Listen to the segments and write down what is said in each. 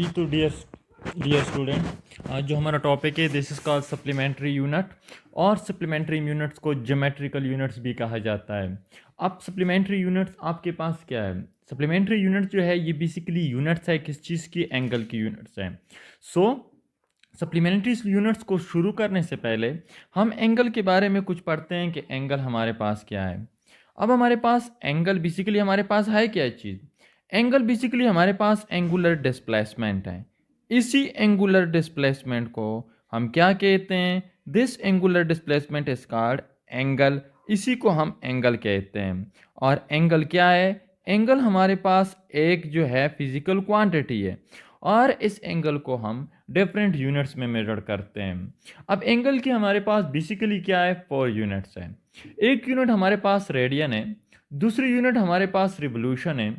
जी तो dear student, आज जो हमारा टॉपिक है this is called supplementary unit. और सप्लीमेंट्री यूनिट्स को ज्योमेट्रिकल यूनिट्स भी कहा जाता है। अब सप्लीमेंट्री यूनिट्स आपके पास क्या है? सप्लीमेंट्री यूनिट्स जो है ये बेसिकली यूनिट्स है किस चीज़ की? एंगल की यूनिट्स हैं। सो सप्लीमेंट्री यूनिट्स को शुरू करने से पहले हम एंगल के बारे में कुछ पढ़ते हैं कि एंगल हमारे पास क्या है। अब हमारे पास एंगल बेसिकली हमारे पास है क्या चीज़? एंगल बेसिकली हमारे पास एंगुलर डिस्प्लेसमेंट है। इसी एंगुलर डिस्प्लेसमेंट को हम क्या कहते हैं? This angular displacement is called angle. इसी को हम एंगल कहते हैं। और एंगल क्या है? एंगल हमारे पास एक जो है फिजिकल क्वांटिटी है और इस एंगल को हम डिफरेंट यूनिट्स में मेजर करते हैं। अब एंगल की हमारे पास बेसिकली क्या है? 4 यूनिट्स है। एक यूनिट हमारे पास रेडियन है, दूसरी यूनिट हमारे पास रिवोल्यूशन है,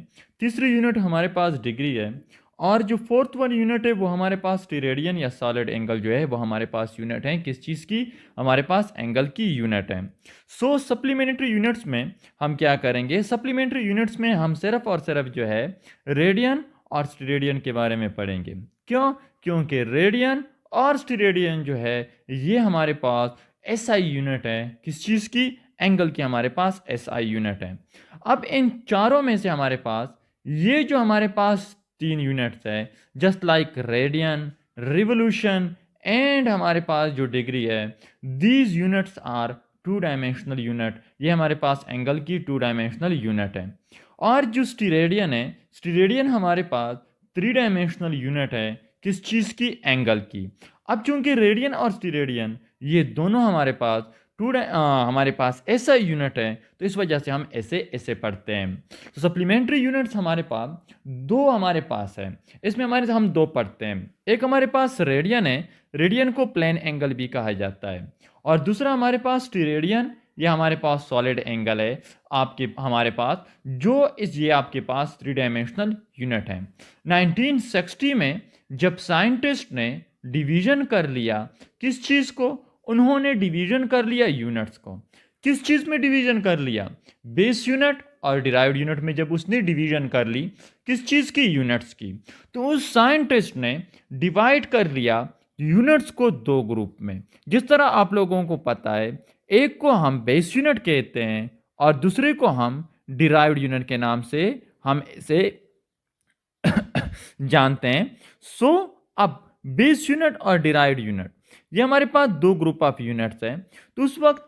तीसरी यूनिट हमारे पास डिग्री है और जो फोर्थ वन यूनिट है वो हमारे पास स्टीरेडियन या सॉलिड एंगल जो है वो हमारे पास यूनिट है। किस चीज़ की? हमारे पास एंगल की यूनिट है। सो सप्लीमेंट्री यूनिट्स में हम क्या करेंगे? सप्लीमेंट्री यूनिट्स में हम सिर्फ और सिर्फ जो है रेडियन और स्टीरेडियन के बारे में पढ़ेंगे। क्यों? क्योंकि रेडियन और स्टीरेडियन जो है ये हमारे पास एसआई यूनिट है। किस चीज़ की? एंगल की हमारे पास एसआई यूनिट है। अब इन चारों में से हमारे पास ये जो हमारे पास 3 यूनिट्स है, just like radian, revolution and हमारे पास जो डिग्री है, these units are 2 dimensional unit. ये हमारे पास एंगल की 2 डायमेंशनल यूनिट है। और जो स्टीरेडियन है, स्टीरेडियन हमारे पास 3 डायमेंशनल यूनिट है। किस चीज़ की? एंगल की। अब चूंकि रेडियन और स्टीरेडियन ये दोनों हमारे पास हमारे पास ऐसा यूनिट है तो इस वजह से हम ऐसे ऐसे पढ़ते हैं। तो सप्लीमेंट्री यूनिट्स हमारे पास दो हमारे पास है। इसमें हमारे हम दो पढ़ते हैं। एक हमारे पास रेडियन है, रेडियन को प्लेन एंगल भी कहा जाता है। और दूसरा हमारे पास स्टीरेडियन, ये हमारे पास सॉलिड एंगल है आपके हमारे पास, जो इस ये आपके पास 3 डायमेंशनल यूनिट है। 1960 में जब साइंटिस्ट ने डिवीजन कर लिया, किस चीज़ को? उन्होंने डिवीजन कर लिया यूनिट्स को। किस चीज़ में डिवीजन कर लिया? बेस यूनिट और डिराइव्ड यूनिट में जब उसने डिवीजन कर ली, किस चीज़ की? यूनिट्स की। तो उस साइंटिस्ट ने डिवाइड कर लिया यूनिट्स को 2 ग्रुप में। जिस तरह आप लोगों को पता है, एक को हम बेस यूनिट कहते हैं और दूसरे को हम डिराइव्ड यूनिट के नाम से हम इसे जानते हैं। सो अब बेस यूनिट और डिराइव्ड यूनिट ये हमारे पास 2 ग्रुप ऑफ यूनिट्स हैं। तो उस वक्त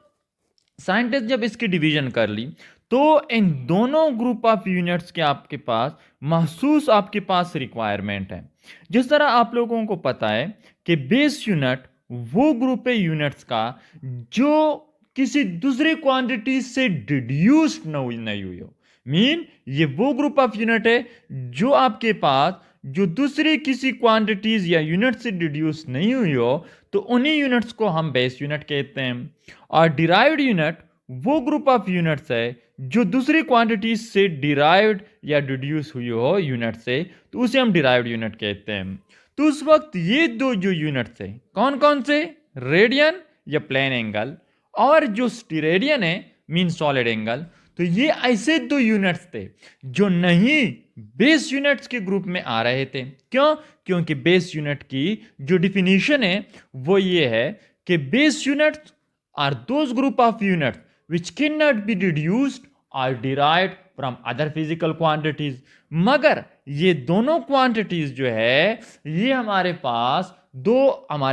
साइंटिस्ट जब इसकी डिवीजन कर ली तो इन दोनों ग्रुप ऑफ यूनिट्स के आपके पास महसूस आपके पास रिक्वायरमेंट है। जिस तरह आप लोगों को पता है कि बेस यूनिट वो ग्रुप है यूनिट्स का जो किसी दूसरी क्वांटिटी से डिड्यूस्ड नहीं हुई हो। मीन ये वो ग्रुप ऑफ यूनिट है जो आपके पास जो दूसरी किसी क्वांटिटीज या यूनिट से डिड्यूस नहीं हुई हो, तो उन्हीं यूनिट्स को हम बेस यूनिट कहते हैं। और डिराइव्ड यूनिट वो ग्रुप ऑफ यूनिट्स है जो दूसरी क्वांटिटीज से डिराइव्ड या डिड्यूस हुई हो यूनिट से, तो उसे हम डिराइव्ड यूनिट कहते हैं। तो उस वक्त ये दो जो यूनिट्स है कौन कौन से? रेडियन या प्लेन एंगल और जो स्टीरेडियन है मीन सॉलिड एंगल। तो ये ऐसे 2 यूनिट्स थे जो नहीं बेस यूनिट्स के ग्रुप में आ रहे थे। क्यों? क्योंकि बेस यूनिट की जो डिफिनीशन है वो ये है कि base units are those group of units which cannot be reduced or derived from other physical quantities। मगर ये दोनों क्वांटिटीज जो है ये हमारे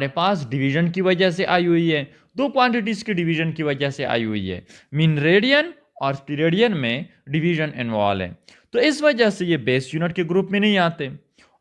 पास डिवीजन की वजह से आई हुई है। 2 क्वांटिटीज के डिवीजन की वजह से आई हुई है। मीन रेडियन और स्टीरेडियन में डिवीजन इन्वॉल्व है। तो इस वजह से ये बेस यूनिट के ग्रुप में नहीं आते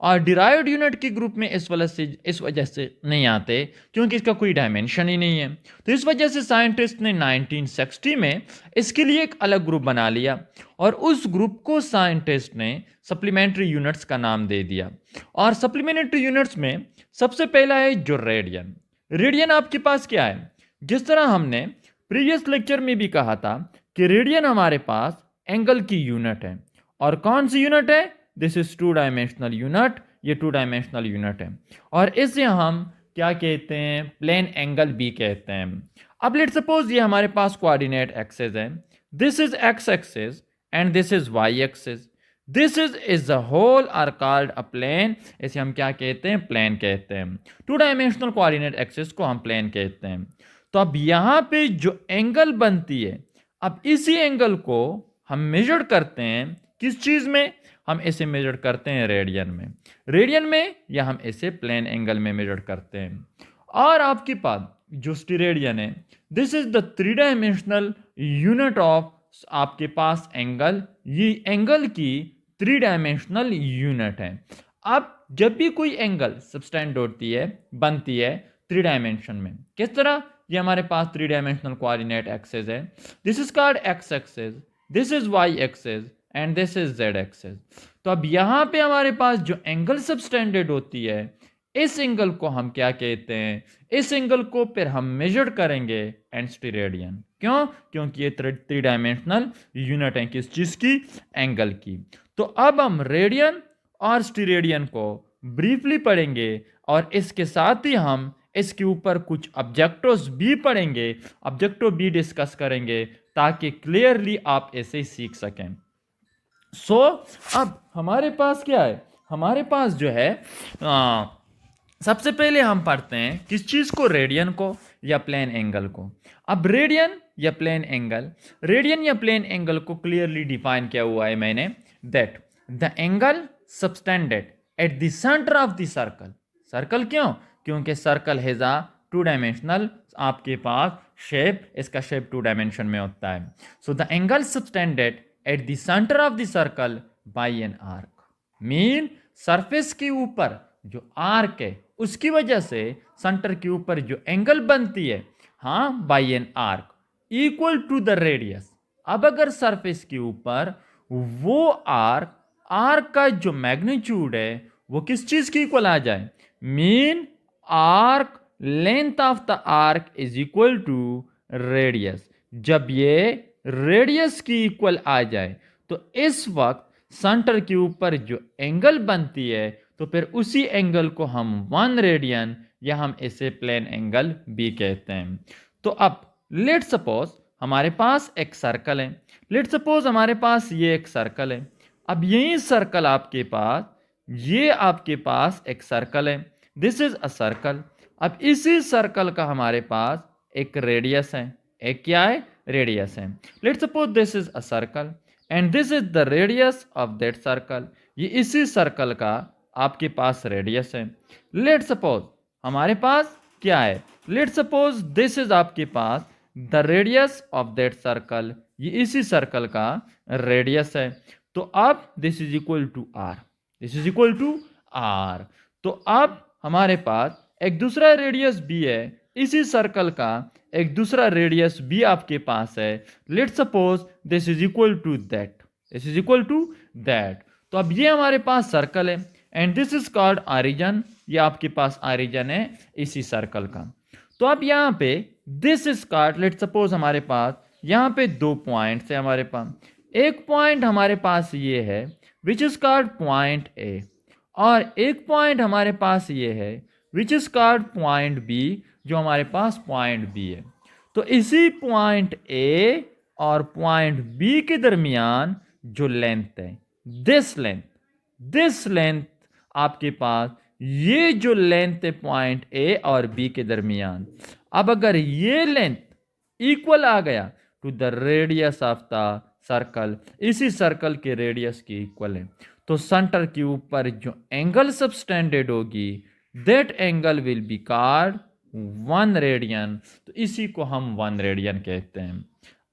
और डिराइव्ड यूनिट के ग्रुप में इस वजह से नहीं आते क्योंकि इसका कोई डायमेंशन ही नहीं है। तो इस वजह से साइंटिस्ट ने 1960 में इसके लिए एक अलग ग्रुप बना लिया और उस ग्रुप को साइंटिस्ट ने सप्लीमेंट्री यूनिट्स का नाम दे दिया। और सप्लीमेंट्री यूनिट्स में सबसे पहला है जो रेडियन। रेडियन आपके पास क्या है? जिस तरह हमने प्रीवियस लेक्चर में भी कहा था कि रेडियन हमारे पास एंगल की यूनिट है। और कौन सी यूनिट है? This is 2 dimensional unit. ये 2 डायमेंशनल यूनिट है और इसे हम क्या कहते हैं? प्लेन एंगल भी कहते हैं। अब लेट सपोज ये हमारे पास कोऑर्डिनेट एक्सिस है। This is x axis and this is y axis. This is the whole are called a plane. इसे हम क्या कहते हैं? प्लेन कहते हैं। टू डायमेंशनल कोऑर्डिनेट एक्सिस को हम प्लेन कहते हैं। तो अब यहां पे जो एंगल बनती है, अब इसी एंगल को हम मेजर करते हैं किस चीज में? हम इसे मेजर करते हैं रेडियन में। रेडियन में या हम इसे प्लेन एंगल में मेजर करते हैं। और आपके पास जो स्टीरेडियन है, this is the three dimensional unit of आपके पास एंगल। ये एंगल की थ्री डायमेंशनल यूनिट है। अब जब भी कोई एंगल सबटेंड होती है, बनती है थ्री डायमेंशन में, किस तरह? ये हमारे पास थ्री डायमेंशनल कोऑर्डिनेट एक्सिस है। This is called x axis, this is y axis and this is z axis. तो अब यहां पे हमारे पास जो एंगल सबटेंडेड होती है, इस एंगल को हम क्या कहते हैं? इस एंगल को फिर हम मेजर करेंगे एंड स्टीरेडियन। क्यों? क्योंकि ये थ्री डायमेंशनल यूनिट है किस चीज की? एंगल की। तो अब हम रेडियन और स्टीरेडियन को ब्रीफली पढ़ेंगे और इसके साथ ही हम इसके ऊपर कुछ ऑब्जेक्टिव्स भी पढ़ेंगे, ऑब्जेक्टिव भी डिस्कस करेंगे ताकि क्लियरली आप इसे सीख सकें। अब हमारे पास क्या है? हमारे पास जो है सबसे पहले हम पढ़ते हैं किस चीज को? रेडियन को या प्लेन एंगल को। अब रेडियन या प्लेन एंगल, रेडियन या प्लेन एंगल को क्लियरली डिफाइन किया हुआ है मैंने, that the angle subtended at the centre of the circle. Circle क्यों? क्योंकि circle has a two dimensional आपके पास शेप, इसका शेप टू डायमेंशन में होता है। So the angle subtended at the centre of the circle by an arc, mean surface के ऊपर जो आर्क है उसकी वजह से सेंटर के ऊपर जो एंगल बनती है, हाँ, by an arc equal to the radius. अब अगर सरफेस के ऊपर वो आर्क, आर्क का जो मैग्नीट्यूड है वो किस चीज की इक्वल आ जाए? Mean arc length of the arc is equal to radius. जब ये रेडियस की इक्वल आ जाए तो इस वक्त सेंटर के ऊपर जो एंगल बनती है, तो फिर उसी एंगल को हम 1 रेडियन या हम इसे प्लेन एंगल भी कहते हैं। तो अब लेट सपोज हमारे पास एक सर्कल है, लेट सपोज हमारे पास ये एक सर्कल है। अब यही सर्कल आपके पास, ये आपके पास एक सर्कल है, दिस इज अ सर्कल। अब इसी सर्कल का हमारे पास एक रेडियस है, एक क्या है? रेडियस है। Let suppose this is a circle and this is the radius of that circle. ये इसी सर्कल का आपके पास रेडियस है। लेट सपोज हमारे पास क्या है? लेट सपोज दिस इज आपके पास the radius of that circle, ये इसी सर्कल का रेडियस है। तो अब this is equal to R, this is equal to are. तो अब हमारे पास एक दूसरा रेडियस भी है, इसी सर्कल का एक दूसरा रेडियस भी आपके पास है। Let suppose this is equal to that, this is equal to that. तो अब ये हमारे पास सर्कल है and this is called origin, ये आपके पास ऑरिजन है इसी सर्कल का। तो अब यहाँ पे this is called, late suppose हमारे पास यहाँ पे 2 पॉइंट्स है हमारे पास। एक पॉइंट हमारे पास ये है which is called point A, और एक पॉइंट हमारे पास ये है which is called point B, जो हमारे पास पॉइंट बी है। तो इसी पॉइंट ए और पॉइंट बी के दरमियान जो लेंथ है, दिस लेंथ आपके पास, ये जो लेंथ है पॉइंट ए और बी के दरमियान, अब अगर ये लेंथ इक्वल आ गया to the radius of the circle, इसी सर्कल के रेडियस की इक्वल है, तो सेंटर के ऊपर जो एंगल सबटेंडेड होगी, that angle will be called 1 radian. तो इसी को हम 1 रेडियन कहते हैं।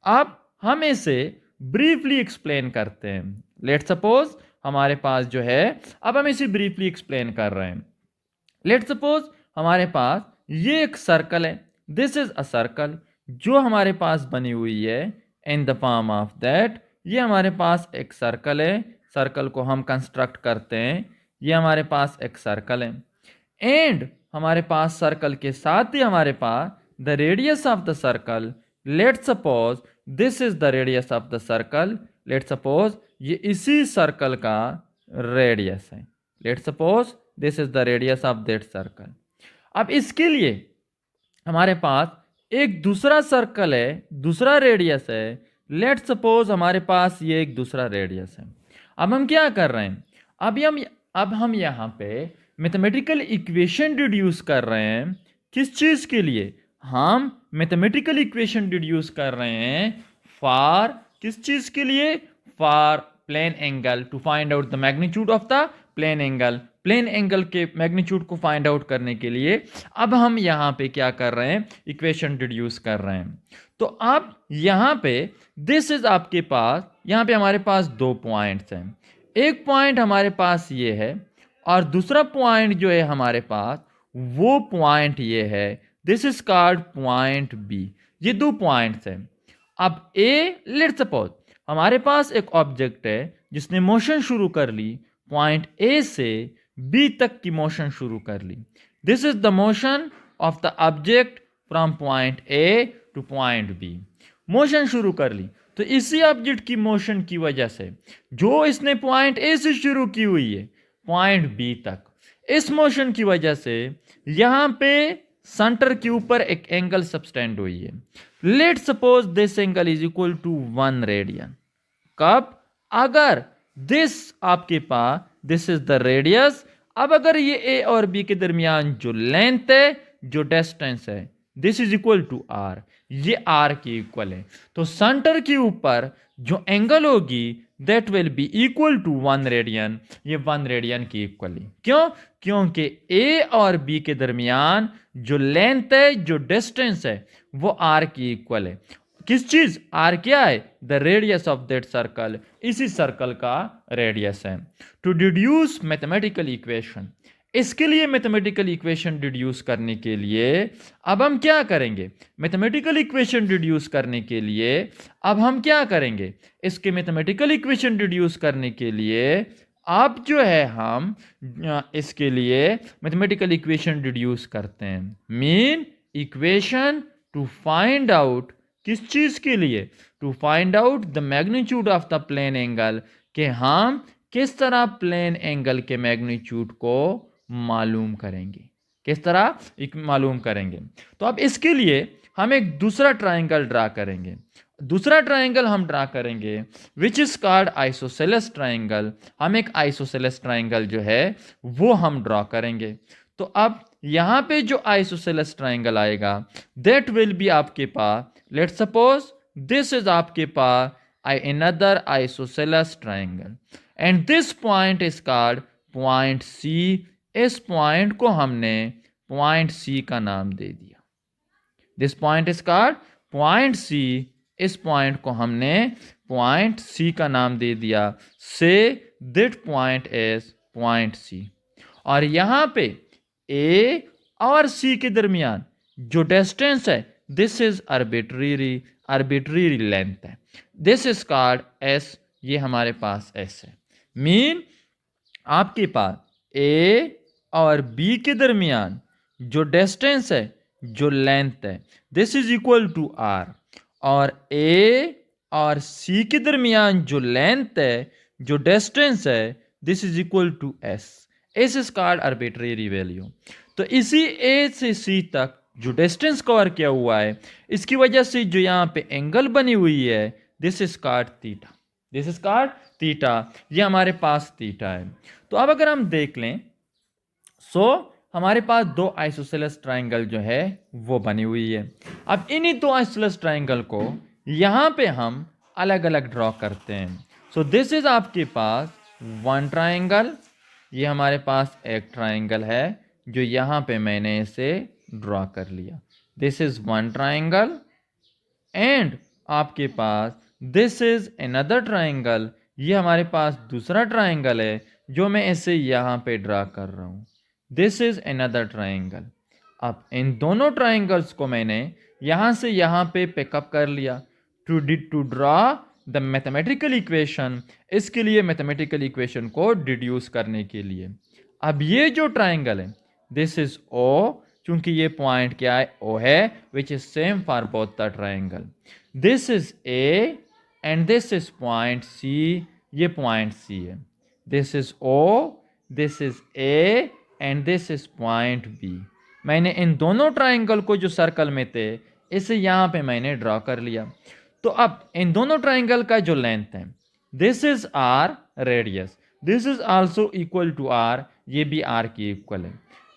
अब हम इसे ब्रीफली एक्सप्लेन करते हैं। लेट सपोज हमारे पास जो है, अब हम इसे ब्रीफली एक्सप्लेन कर रहे हैं। लेट सपोज हमारे पास ये एक सर्कल है, दिस इज अ सर्कल जो हमारे पास बनी हुई है in the form of that, ये हमारे पास एक सर्कल है, सर्कल को हम कंस्ट्रक्ट करते हैं, ये हमारे पास एक सर्कल है एंड हमारे पास सर्कल के साथ ही हमारे पास the radius of the circle, let suppose this is the radius of the circle, let suppose ये इसी सर्कल का रेडियस है, let suppose this is the radius of that circle. अब इसके लिए हमारे पास एक दूसरा सर्कल है, दूसरा रेडियस है, लेट सपोज हमारे पास ये एक दूसरा रेडियस है। अब हम क्या कर रहे हैं, अब हम यहाँ पे मैथमेटिकल इक्वेशन डिड्यूस कर रहे हैं। किस चीज़ के लिए? हम मैथमेटिकल इक्वेशन डिड्यूस कर रहे हैं फॉर, किस चीज़ के लिए? For plane angle, to find out the magnitude of the plane angle. Plane angle के मैग्नीट्यूड को फाइंड आउट करने के लिए अब हम यहाँ पे क्या कर रहे हैं, इक्वेशन डिड्यूस कर रहे हैं। तो अब यहाँ पे दिस इज आपके पास, यहाँ पे हमारे पास दो पॉइंट्स हैं। एक पॉइंट हमारे पास ये है और दूसरा पॉइंट जो है हमारे पास वो पॉइंट ये है, this is called point B. ये दो पॉइंट्स हैं। अब ए, लेट्स सपोज हमारे पास एक ऑब्जेक्ट है जिसने मोशन शुरू कर ली, पॉइंट ए से बी तक की मोशन शुरू कर ली। This is the motion of the object from point A to point B. Motion शुरू कर ली, तो इसी ऑब्जेक्ट की मोशन की वजह से जो इसने पॉइंट ए से शुरू की हुई है पॉइंट बी तक, इस मोशन की वजह से यहां पे सेंटर के ऊपर एक एंगल सबटेंड हुई है। Let suppose this angle is equal to 1 radian. कब? अगर दिस आपके पास, दिस इज द रेडियस। अब अगर ये ए और बी के दरमियान जो लेंथ है, जो डिस्टेंस है, this is equal to r, ये आर के इक्वल है, तो सेंटर के ऊपर जो एंगल होगी that will be equal to 1 radian. ये 1 रेडियन की इक्वल है। क्यों? क्योंकि ए और बी के दरमियान जो लेंथ है, जो डिस्टेंस है, वो आर की इक्वल है। किस चीज? आर क्या है? The radius of that circle, इसी सर्कल का रेडियस है। टू डिड्यूस मैथमेटिकल इक्वेशन, इसके लिए मैथमेटिकल इक्वेशन डिड्यूस करने के लिए अब हम क्या करेंगे? मैथमेटिकल इक्वेशन डिड्यूस करने के लिए अब हम क्या करेंगे? इसके मैथमेटिकल इक्वेशन डिड्यूस करने के लिए अब जो है हम इसके लिए मैथमेटिकल इक्वेशन डिड्यूस करते हैं। Mean equation to find out, किस चीज के लिए? To find out the magnitude of the plane angle, कि हम किस तरह प्लेन एंगल के मैग्नीट्यूड को मालूम करेंगे, किस तरह मालूम करेंगे। तो अब इसके लिए हम एक दूसरा ट्राइंगल ड्रा करेंगे। दूसरा ट्राइंगल हम ड्रा करेंगे विच इज कॉल्ड आइसोसेलेस ट्राइंगल। हम एक आइसोसेलेस ट्राइंगल जो है वो हम ड्रा करेंगे। तो अब यहां पे जो आइसोसेलेस ट्राइंगल आएगा दैट विल बी आपके पास, लेट सपोज दिस इज आपके पास another isosceles triangle and this point is called point C। इस पॉइंट को हमने पॉइंट C का नाम दे दिया। This point is called point C। इस पॉइंट को हमने पॉइंट C का नाम दे दिया। Say that point is point C। और यहां पे A और C के दरमियान जो डिस्टेंस है दिस इज आर्बिट्रेरी लेंथ है, दिस इज कॉल्ड S। ये हमारे पास S है। मीन आपके पास A और B के दरमियान जो डिस्टेंस है, जो लेंथ है, this is equal to R। और A और C के दरमियान जो लेंथ है, जो डिस्टेंस है, this is equal to S। S is called arbitrary value. तो इसी A से C तक जो डिस्टेंस कवर किया हुआ है, इसकी वजह से जो यहाँ पे एंगल बनी हुई है this is called theta. This is called theta. ये हमारे पास थीटा है। तो अब अगर हम देख लें, हमारे पास दो आइसोसेलेस ट्राइंगल जो है वो बनी हुई है। अब इन्हीं दो आइसोसेलेस ट्राइंगल को यहाँ पे हम अलग अलग ड्रॉ करते हैं। दिस इज आपके पास वन ट्राइंगल, ये हमारे पास एक ट्राइंगल है जो यहाँ पे मैंने इसे ड्रॉ कर लिया। This is one triangle and आपके पास दिस इज अनदर ट्राइंगल, ये हमारे पास दूसरा ट्राइंगल है जो मैं इसे यहाँ पे ड्रा कर रहा हूँ। This is another triangle. अब इन दोनों ट्राइंगल्स को मैंने यहाँ से यहाँ पे पिकअप कर लिया to draw the mathematical equation. इसके लिए मैथमेटिकल इक्वेशन को डिड्यूस करने के लिए अब ये जो ट्राइंगल है दिस इज O, चूंकि ये पॉइंट क्या है? O है, which is same for both the triangle. This is A and this is point C, ये पॉइंट C है। This is O, this is A and this is point B। मैंने इन दोनों triangle को जो circle में थे इसे यहाँ पे मैंने ड्रॉ कर लिया। तो अब इन दोनों ट्राइंगल का जो लेंथ है this is R radius. This is also equal to r, ये भी आर के इक्वल है।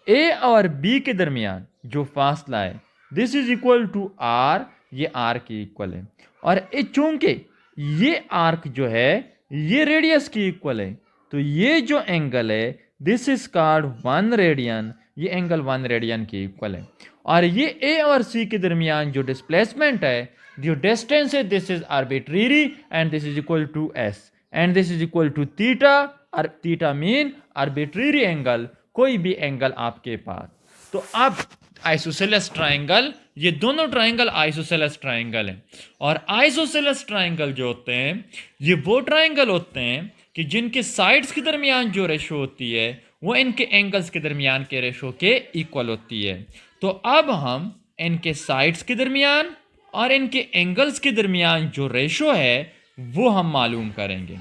ए और बी के दरमियान जो फासला है this is equal to r, ये आर के इक्वल है। और चूंकि ये आर्क जो है ये रेडियस की इक्वल है, तो ये जो एंगल है दिस इज कॉल्ड 1 रेडियन, ये एंगल 1 रेडियन की इक्वल है। और ये ए और सी के दरमियान जो डिस्प्लेसमेंट है, जो डिस्टेंस है, this is arbitrary and this is equal to s and this is equal to theta, और थीटा मीन आर्बिट्रेरी एंगल, कोई भी एंगल आपके पास। तो अब आइसोसेलेस ट्राइंगल, ये दोनों ट्राइंगल आइसोसेलेस ट्राइंगल हैं। और आइसोसेलेस ट्राइंगल जो होते हैं ये वो ट्राइंगल होते हैं कि जिनके साइड्स के दरमियान जो रेशो होती है वो इनके एंगल्स के दरमियान के रेशो के इक्वल होती है। तो अब हम इनके साइड्स के दरमियान और इनके एंगल्स के दरमियान जो रेशो है वो हम मालूम करेंगे।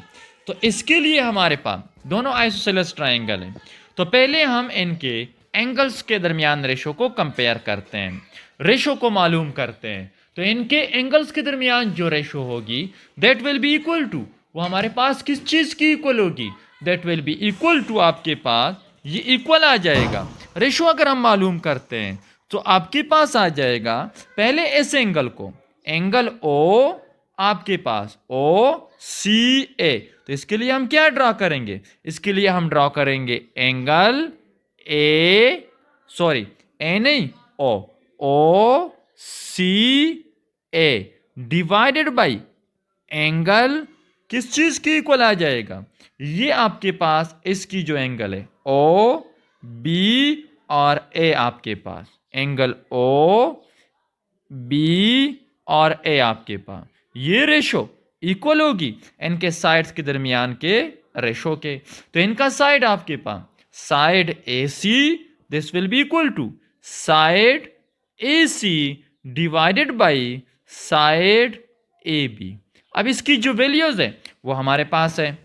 तो इसके लिए हमारे पास दोनों आइसोसेलेस ट्राइंगल हैं। तो पहले हम इनके एंगल्स के दरमियान रेशो को कंपेयर करते हैं, रेशो को मालूम करते हैं। तो इनके एंगल्स के दरमियान जो रेशो होगी that will be equal to, वो हमारे पास किस चीज़ की इक्वल होगी, that will be equal to, आपके पास ये इक्वल आ जाएगा। रेशो अगर हम मालूम करते हैं तो आपके पास आ जाएगा पहले इस एंगल को, एंगल ओ आपके पास ओ सी ए। तो इसके लिए हम क्या ड्रॉ करेंगे, इसके लिए हम ड्रॉ करेंगे एंगल ए, सॉरी ए नहीं ओ सी ए डिवाइडेड बाई एंगल किस चीज की इक्वल आ जाएगा, ये आपके पास इसकी जो एंगल है ओ बी और ए, आपके पास एंगल ओ बी और ए आपके पास ये रेशो इक्वल होगी इनके साइड्स के दरमियान के रेशो के। तो इनका साइड आपके पास side A C, this will be equal to side A C divided by side A B. अब इसकी जो वैल्यूज है वो हमारे पास है,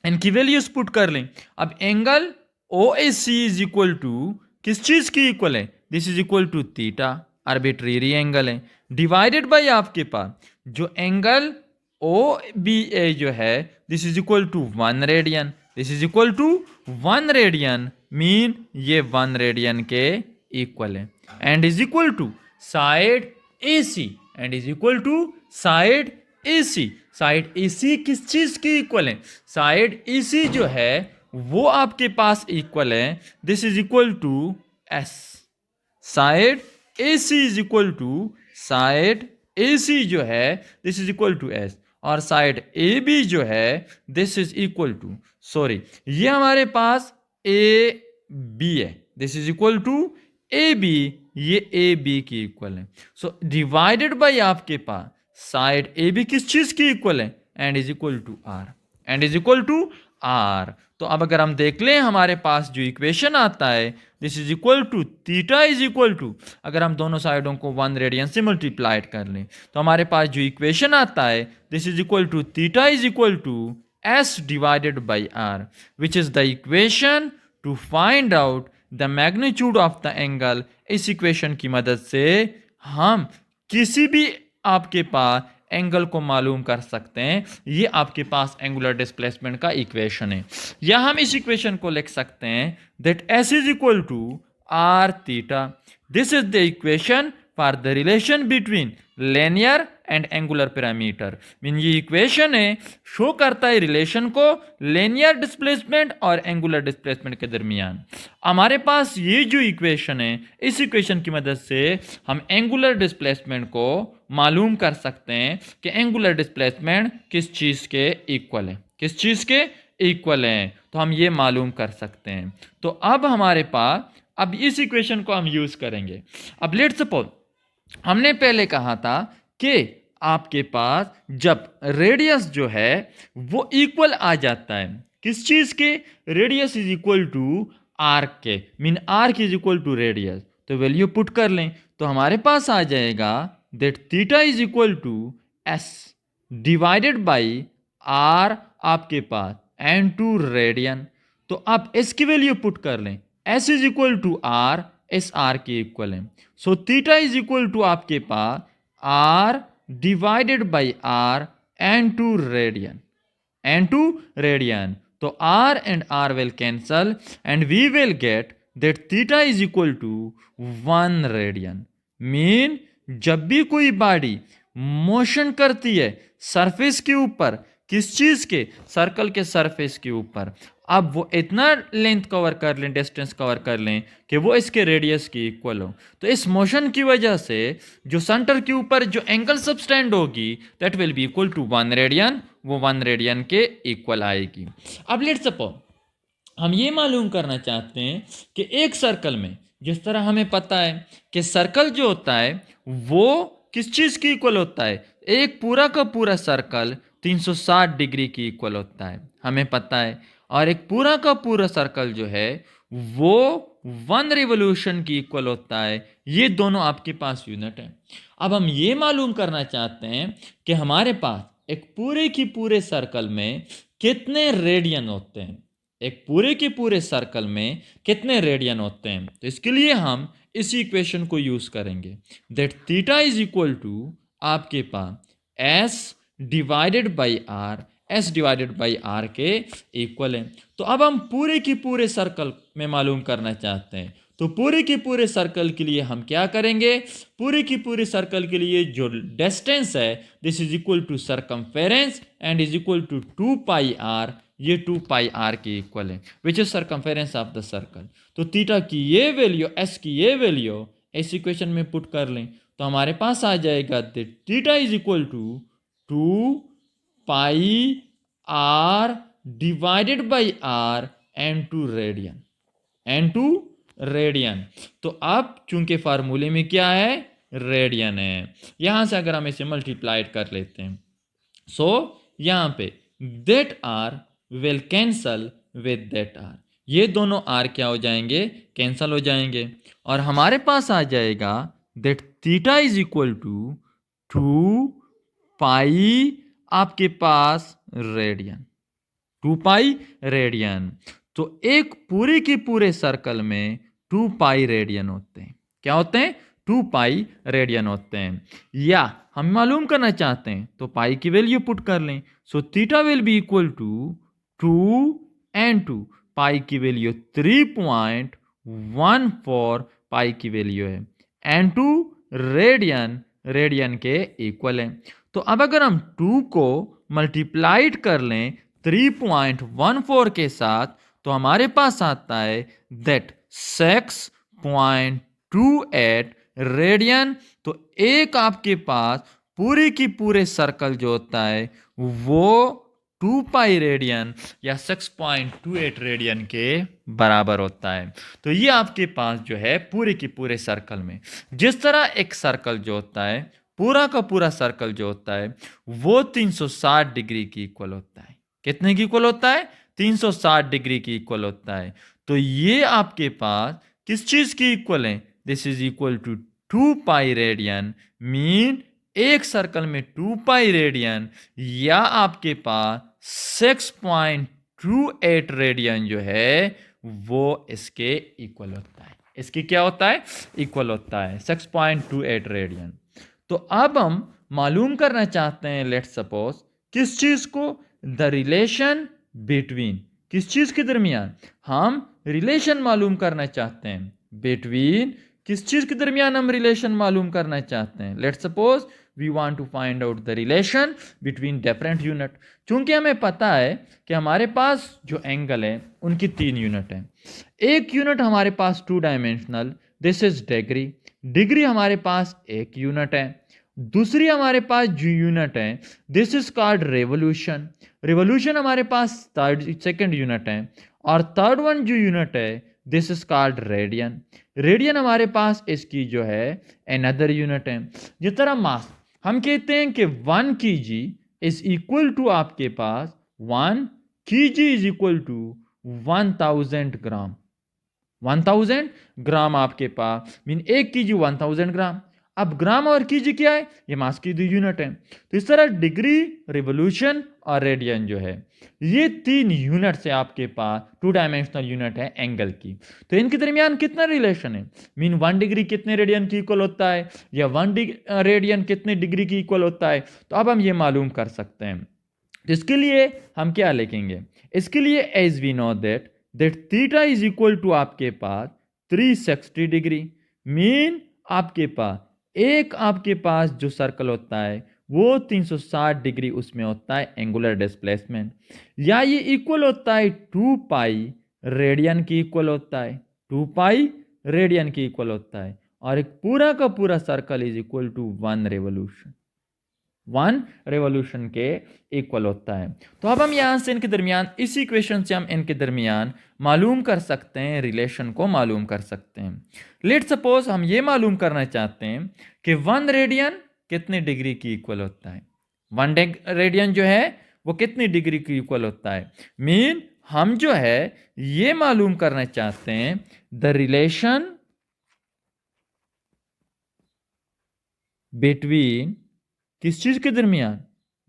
इनकी वैल्यूज पुट कर लें। अब angle O A C is equal to किस चीज की इक्वल है, this is equal to theta, arbitrary angle है, डिवाइडेड बाई आपके पास जो एंगल ओ बी ए जो है this is equal to 1 radian, this is equal to 1 radian mean ये 1 रेडियन के इक्वल है, and is equal to side A C, and is equal to side A C. Side A सी किस चीज की equal है, side A C जो है वो आपके पास इक्वल है, this is equal to S, side A C is equal to side A C जो है this is equal to S, और साइड ए बी जो है this is equal to, sorry ये हमारे पास ए बी है, this is equal to A B, ये ए बी की इक्वल है। सो डिवाइडेड बाई आपके पास साइड ए बी किस चीज की इक्वल है, and is equal to r, and is equal to are. तो अब अगर हम देख लें हमारे पास जो इक्वेशन आता है this is equal to theta is equal to, अगर हम दोनों साइडों को 1 रेडियन से मल्टीप्लाइड कर लें तो हमारे पास जो इक्वेशन आता है this is equal to theta is equal to S divided by r, which is the equation to find out the magnitude of the angle. इस इक्वेशन की मदद से हम किसी भी आपके पास एंगल को मालूम कर सकते हैं, ये आपके पास एंगुलर डिस्प्लेसमेंट का इक्वेशन है। या हम इस इक्वेशन को लिख सकते हैं that s is equal to r theta, this is the equation for the relation between linear and angular parameter. Mean ये इक्वेशन है शो करता है रिलेशन को लिनियर डिस्प्लेसमेंट और एंगुलर डिस्प्लेसमेंट के दरमियान। हमारे पास ये जो इक्वेशन है इस इक्वेशन की मदद से हम एंगुलर डिस्प्लेसमेंट को मालूम कर सकते हैं कि एंगुलर डिस्प्लेसमेंट किस चीज़ के इक्वल है, किस चीज़ के इक्वल है, तो हम ये मालूम कर सकते हैं। तो अब हमारे पास अब इस इक्वेशन को हम यूज़ करेंगे। अब लेट्स सपोज हमने पहले कहा था कि आपके पास जब रेडियस जो है वो इक्वल आ जाता है किस चीज़ के, radius is equal to arc के, mean arc is equal to radius. तो वैल्यू पुट कर लें तो हमारे पास आ जाएगा that theta is equal to S divided by R आपके पास एंड टू रेडियन। तो आप इसकी वैल्यू पुट कर लें, S is equal to R, S R के इक्वल है। So theta is equal to आपके पास R divided by R and two radian. n2 radian. तो r and r will cancel and we will get that theta is equal to 1 radian. Mean जब भी कोई body motion करती है surface के ऊपर, किस चीज के, सर्कल के सरफेस के ऊपर, अब वो इतना लेंथ कवर कर लें, डिस्टेंस कवर कर लें कि वो इसके रेडियस की इक्वल हो, तो इस मोशन की वजह से जो सेंटर के ऊपर जो एंगल सबस्टेंड होगी that will be equal to 1 radian, वो 1 रेडियन के इक्वल आएगी। अब लेट्स सपोज हम ये मालूम करना चाहते हैं कि एक सर्कल में, जिस तरह हमें पता है कि सर्कल जो होता है वो किस चीज की इक्वल होता है, एक पूरा का पूरा सर्कल 360 डिग्री की इक्वल होता है, हमें पता है। और एक पूरा का पूरा सर्कल जो है वो 1 रिवोल्यूशन की इक्वल होता है। ये दोनों आपके पास यूनिट है। अब हम ये मालूम करना चाहते हैं कि हमारे पास एक पूरे की पूरे सर्कल में कितने रेडियन होते हैं, एक पूरे के पूरे सर्कल में कितने रेडियन होते हैं। तो इसके लिए हम इसी इक्वेशन को यूज करेंगे, that theta is equal to आपके पास S divided by R, S divided by R के इक्वल है। तो अब हम पूरे की पूरे सर्कल में मालूम करना चाहते हैं, तो पूरे के पूरे सर्कल के लिए हम क्या करेंगे, पूरे की पूरे सर्कल के लिए जो डिस्टेंस है this is equal to circumference and is equal to 2 pi R, ये 2 पाई आर के इक्वल है which is circumference of the circle. तो थीटा की ये वैल्यू, एस की ये वैल्यू इस इक्वेशन में पुट कर लें तो हमारे पास आ जाएगा theta is equal to 2 pi R divided by R and 2 radian, and 2 radian. तो अब चूंकि फार्मूले में क्या है, रेडियन है, यहां से अगर हम इसे मल्टीप्लाइड कर लेते हैं सो यहां पे that R will cancel with that R, ये दोनों आर क्या हो जाएंगे, कैंसल हो जाएंगे, और हमारे पास आ जाएगा that theta is equal to 2 pi आपके पास रेडियन, 2 पाई रेडियन। तो एक पूरे के पूरे सर्कल में 2 पाई रेडियन होते हैं, क्या होते हैं, 2 पाई रेडियन होते हैं। या हम मालूम करना चाहते हैं तो पाई की वैल्यू पुट कर लें, so theta will be equal to 2 and 2, pi की वैल्यू 3.14 पाई की वैल्यू है, एंड 2 रेडियन, रेडियन के इक्वल है। तो अब अगर हम 2 को मल्टीप्लाइड कर लें 3.14 के साथ तो हमारे पास आता है दैट 6.28 रेडियन। तो एक आपके पास पूरे की पूरे सर्कल जो होता है वो 2 पाई रेडियन या 6.28 रेडियन के बराबर होता है। तो ये आपके पास जो है पूरे की पूरे सर्कल में, जिस तरह एक सर्कल जो होता है, पूरा का पूरा सर्कल जो होता है वो 360 डिग्री की इक्वल होता है, कितने की इक्वल होता है, 360 डिग्री की इक्वल होता है। तो ये आपके पास किस चीज की इक्वल है, this is equal to 2 pi radian, mean एक सर्कल में 2 पाई रेडियन या आपके पास 6.28 रेडियन जो है वो इसके इक्वल होता है, इसकी क्या होता है, इक्वल होता है 6.28 रेडियन। तो अब हम मालूम करना चाहते हैं लेट्स सपोज किस चीज को, द रिलेशन बिटवीन, किस चीज के दरमियान, हम रिलेशन मालूम करना चाहते हैं बिटवीन, किस चीज के दरमियान हम रिलेशन मालूम करना चाहते हैं, let's suppose we want to find out the relation between different unit. चूंकि हमें पता है कि हमारे पास जो एंगल है उनकी 3 यूनिट हैं, एक यूनिट हमारे पास 2 dimensional this is degree, degree हमारे पास एक यूनिट है, दूसरी हमारे पास जो यूनिट है this is called revolution, revolution हमारे पास सेकंड यूनिट है, और थर्ड वन जो यूनिट है this is called radian, radian हमारे पास इसकी जो है अनदर यूनिट है। जिस तरह मास हम कहते हैं कि 1 kg इज इक्वल टू आपके पास 1 kg इज इक्वल टू 1000 ग्राम, 1000 ग्राम आपके पास मीन 1 kg 1000 ग्राम। अब ग्राम और कीजी क्या है, ये मास की 2 यूनिट है। तो इस तरह डिग्री, रिवोल्यूशन और रेडियन जो है ये 3 यूनिट से आपके पास 2 डायमेंशनल यूनिट है एंगल की। तो इनके दरमियान कितना रिलेशन है, मीन 1 डिग्री कितने रेडियन की इक्वल होता है या 1 रेडियन कितने डिग्री की इक्वल होता है। तो अब हम ये मालूम कर सकते हैं तो इसके लिए हम क्या लिखेंगे, इसके लिए as we know that theta is equal to आपके पास 360 डिग्री। मीन आपके पास जो सर्कल होता है वो 360 डिग्री उसमें होता है एंगुलर डिस्प्लेसमेंट, या ये इक्वल होता है 2 पाई रेडियन की इक्वल होता है, 2 पाई रेडियन की इक्वल होता है, और एक पूरा का पूरा circle is equal to 1 revolution के इक्वल होता है। तो अब हम यहां से इनके दरमियान, इस इक्वेशन से हम इनके दरमियान मालूम कर सकते हैं, रिलेशन को मालूम कर सकते हैं। लेट सपोज हम ये मालूम करना चाहते हैं कि 1 रेडियन कितने डिग्री की इक्वल होता है, 1 रेडियन जो है वो कितनी डिग्री की इक्वल होता है। मीन हम जो है ये मालूम करना चाहते हैं द रिलेशन बिटवीन, किस चीज के दरमियान,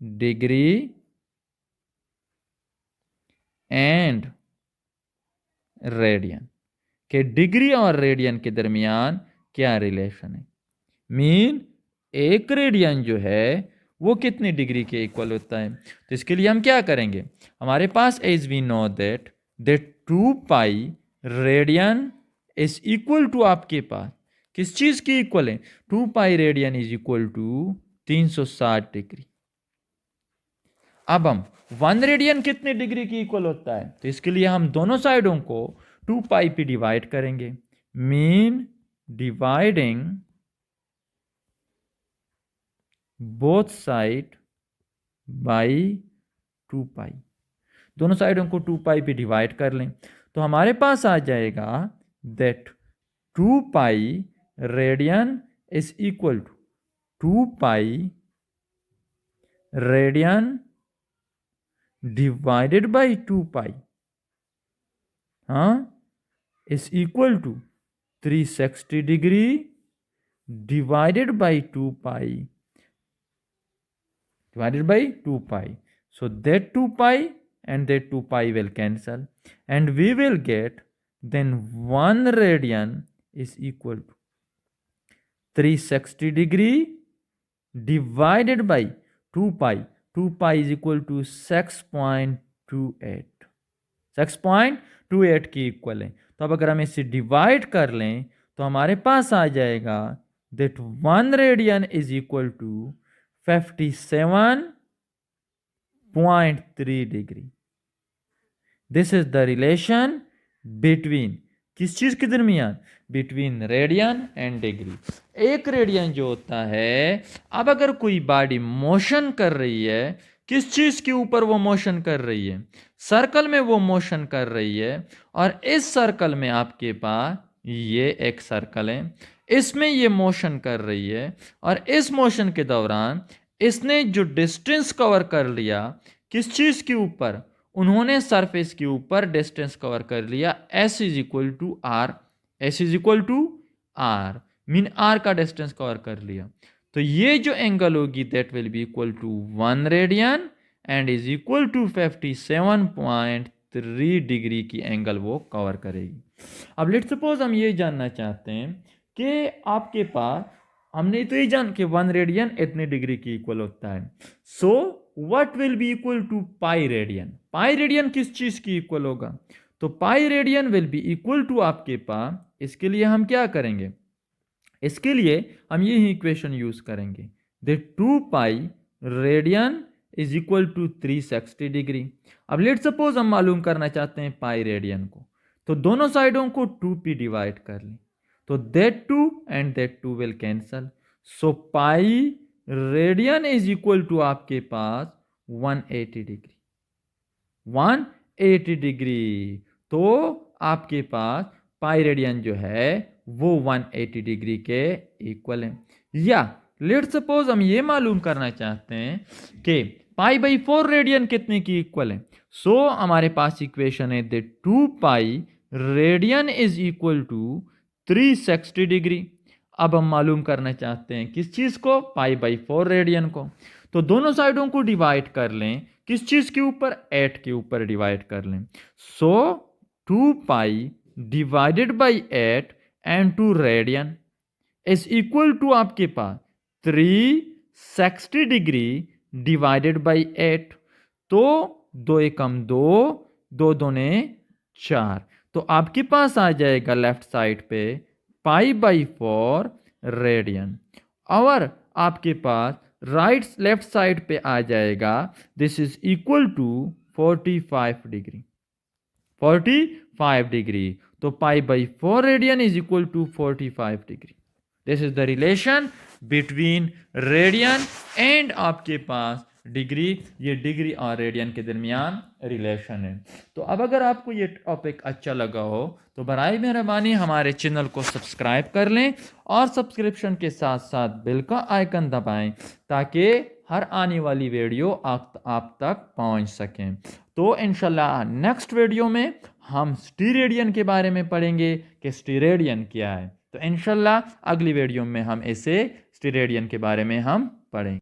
डिग्री एंड रेडियन, के डिग्री और रेडियन के दरमियान क्या रिलेशन है। मीन एक रेडियन जो है वो कितनी डिग्री के इक्वल होता है। तो इसके लिए हम क्या करेंगे, हमारे पास as we know that 2 pi radian is equal to आपके पास किस चीज की इक्वल है, 2 pi radian is equal to 360 degree. अब हम 1 रेडियन कितने डिग्री की इक्वल होता है, तो इसके लिए हम दोनों साइडों को 2 पाई पे डिवाइड करेंगे। Mean dividing both side by 2 पाई, दोनों साइडों को 2 पाई पे डिवाइड कर लें तो हमारे पास आ जाएगा that 2 pi radian is equal to 2 pi radian divided by 2 pi, हाँ, is equal to 360 degree divided by 2 pi divided by 2 pi. So that 2 pi and that 2 pi will cancel and we will get then 1 radian is equal to 360 degree divided by 2 pi. 2 pi is equal to 6.28, 6.28 की equal है। तो अब अगर हम इसे divide कर लें तो हमारे पास आ जाएगा that 1 radian is equal to 57.3 degree. This is the relation between, किस चीज के दरमियान, बिटवीन रेडियन एंड डिग्री। एक रेडियन जो होता है, अब अगर कोई बॉडी मोशन कर रही है, किस चीज के ऊपर वो मोशन कर रही है, सर्कल में वो मोशन कर रही है, और इस सर्कल में आपके पास ये एक सर्कल है, इसमें ये मोशन कर रही है, और इस मोशन के दौरान इसने जो डिस्टेंस कवर कर लिया किस चीज के ऊपर, उन्होंने सरफेस के ऊपर डिस्टेंस कवर कर लिया s is equal to R, s is equal to R, mean r का डिस्टेंस कवर कर लिया। तो ये जो एंगल होगी that will be equal to 1 radian and is equal to 57.3 degree की एंगल वो कवर करेगी। अब लेट सपोज हम ये जानना चाहते हैं कि आपके पास, हमने तो ये जान कि 1 रेडियन इतने डिग्री की इक्वल होता है, so what will be equal to pi radian. Pi radian किस चीज की इक्वल होगा, तो pi radian will be equal to आपके पास, इसके लिए हम क्या करेंगे, इसके लिए हम ये इक्वेशन यूज करेंगे that 2 pi radian is equal to 360 degree. अब लेट सपोज हम मालूम करना चाहते हैं पाई रेडियन को, तो दोनों साइडों को 2 पे डिवाइड कर लें तो that 2 and that 2 will cancel. So pi radian is equal to आपके पास 180 डिग्री, 180 डिग्री। तो आपके पास पाई रेडियन जो है वो 180 डिग्री के इक्वल है। या लेट सपोज हम ये मालूम करना चाहते हैं कि पाई बाई 4 रेडियन कितने की इक्वल है, सो हमारे पास इक्वेशन है that 2 pi radian is equal to 360 degree. अब हम मालूम करना चाहते हैं किस चीज को, पाई बाई 4 रेडियन को। तो दोनों साइडों को डिवाइड कर लें, किस चीज के ऊपर, 8 के ऊपर डिवाइड कर लें। So 2 pi divided by 8 and 2 radian is equal to आपके पास 360 डिग्री डिवाइडेड बाई 8। तो 2 एकम 2, 2 दूने 4। तो आपके पास आ जाएगा लेफ्ट साइड पे π/4 रेडियन। और आपके पास लेफ्ट साइड पे आ जाएगा this is equal to 45 degree. 45 degree. तो π/4 radian is equal to 45 degree. This is the relation between radian and आपके पास डिग्री। ये डिग्री और रेडियन के दरमियान रिलेशन है। तो अब अगर आपको ये टॉपिक अच्छा लगा हो तो बराए मेहरबानी हमारे चैनल को सब्सक्राइब कर लें और सब्सक्रिप्शन के साथ साथ बेल का आइकन दबाएं ताकि हर आने वाली वीडियो आप तक पहुंच सकें। तो इंशाल्लाह नेक्स्ट वीडियो में हम स्टीरेडियन के बारे में पढ़ेंगे कि स्टीरेडियन क्या है। तो इंशाल्लाह अगली वीडियो में हम इसे स्टीरेडियन के बारे में हम पढ़ेंगे।